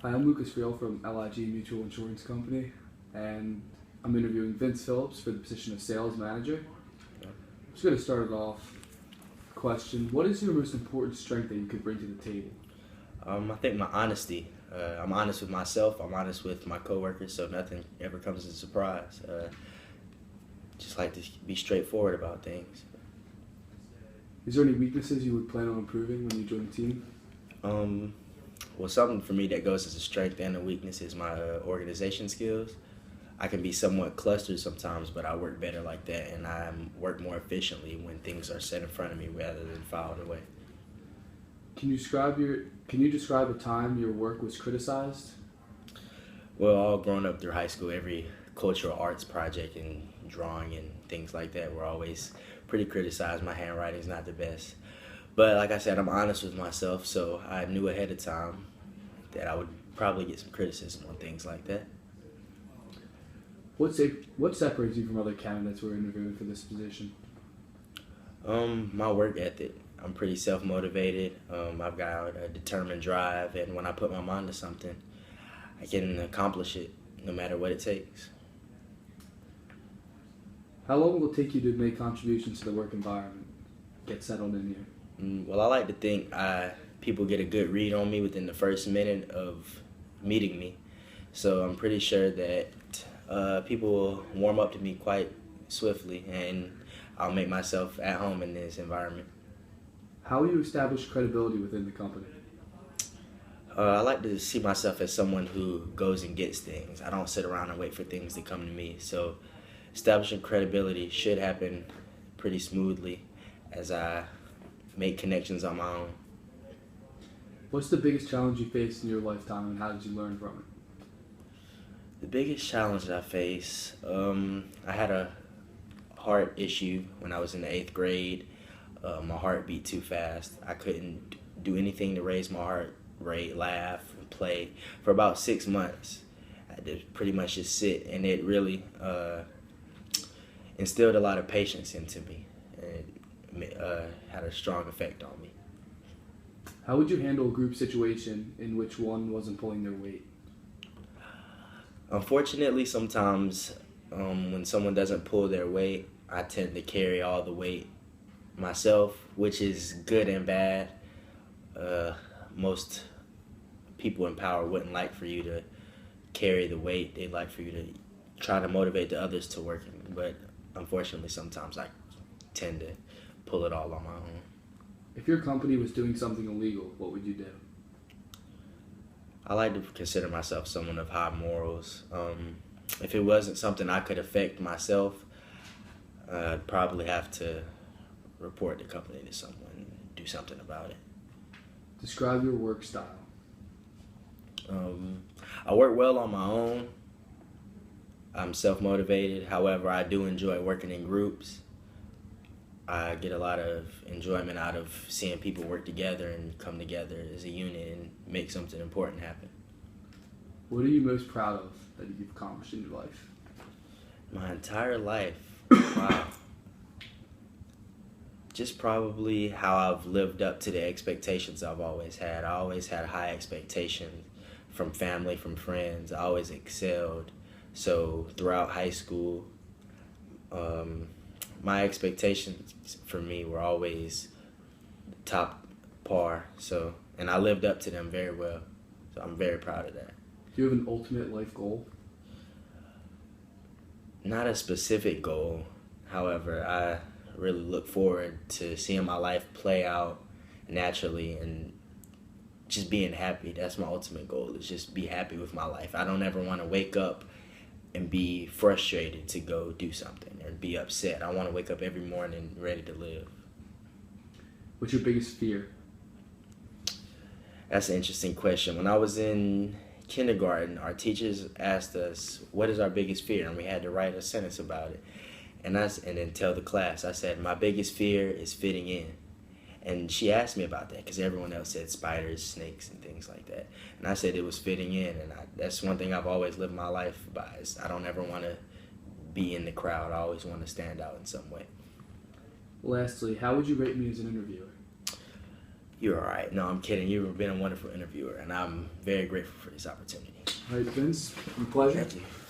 Hi, I'm Lucas Friel from LIG Mutual Insurance Company, and I'm interviewing Vince Phillips for the position of sales manager. I'm just going to start it off. Question: what is your most important strength that you could bring to the table? I think my honesty. I'm honest with myself. I'm honest with my coworkers, so nothing ever comes as a surprise. Just like to be straightforward about things. Is there any weaknesses you would plan on improving when you join the team? Um, well, something for me that goes as a strength and a weakness is my organization skills. I can be somewhat clustered sometimes, but I work better like that, and I work more efficiently when things are set in front of me rather than filed away. Can you describe a time your work was criticized? Well, all growing up through high school, every cultural arts project and drawing and things like that were always pretty criticized. My handwriting's not the best. But like I said, I'm honest with myself, so I knew ahead of time that I would probably get some criticism on things like that. What separates you from other candidates who are interviewing for this position? My work ethic. I'm pretty self-motivated. I've got a determined drive, and when I put my mind to something, I can accomplish it no matter what it takes. How long will it take you to make contributions to the work environment? Get settled in here. Well, I like to think people get a good read on me within the first minute of meeting me. So I'm pretty sure that people will warm up to me quite swiftly, and I'll make myself at home in this environment. How will you establish credibility within the company? I like to see myself as someone who goes and gets things. I don't sit around and wait for things to come to me. So establishing credibility should happen pretty smoothly as I make connections on my own. What's the biggest challenge you faced in your lifetime, and how did you learn from it? The biggest challenge that I face, I had a heart issue when I was in the 8th grade. My heart beat too fast. I couldn't do anything to raise my heart rate, laugh, and play for about 6 months. I had to pretty much just sit, and it really instilled a lot of patience into me, and it had a strong effect on me. How would you handle a group situation in which one wasn't pulling their weight? Unfortunately, sometimes when someone doesn't pull their weight, I tend to carry all the weight myself, which is good and bad. Most people in power wouldn't like for you to carry the weight. They'd like for you to try to motivate the others to work. But unfortunately, sometimes I tend to pull it all on my own. If your company was doing something illegal, what would you do? I like to consider myself someone of high morals. If it wasn't something I could affect myself, I'd probably have to report the company to someone and do something about it. Describe your work style. I work well on my own. I'm self-motivated. However, I do enjoy working in groups. I get a lot of enjoyment out of seeing people work together and come together as a unit and make something important happen. What are you most proud of that you've accomplished in your life? My entire life, wow. Just probably how I've lived up to the expectations I've always had. I always had high expectations from family, from friends. I always excelled. So throughout high school, my expectations for me were always top par. And I lived up to them very well. So I'm very proud of that. Do you have an ultimate life goal? Not a specific goal. However, I really look forward to seeing my life play out naturally and just being happy. That's my ultimate goal, is just be happy with my life. I don't ever want to wake up and be frustrated to go do something or be upset. I want to wake up every morning ready to live. What's your biggest fear? That's an interesting question. When I was in kindergarten, our teachers asked us, what is our biggest fear? And we had to write a sentence about it. And then tell the class, I said, my biggest fear is fitting in. And she asked me about that because everyone else said spiders, snakes, and things like that. And I said it was fitting in. And that's one thing I've always lived my life by, is I don't ever want to be in the crowd. I always want to stand out in some way. Lastly, how would you rate me as an interviewer? You're all right. No, I'm kidding. You've been a wonderful interviewer, and I'm very grateful for this opportunity. All right, Vince, a pleasure. Thank you.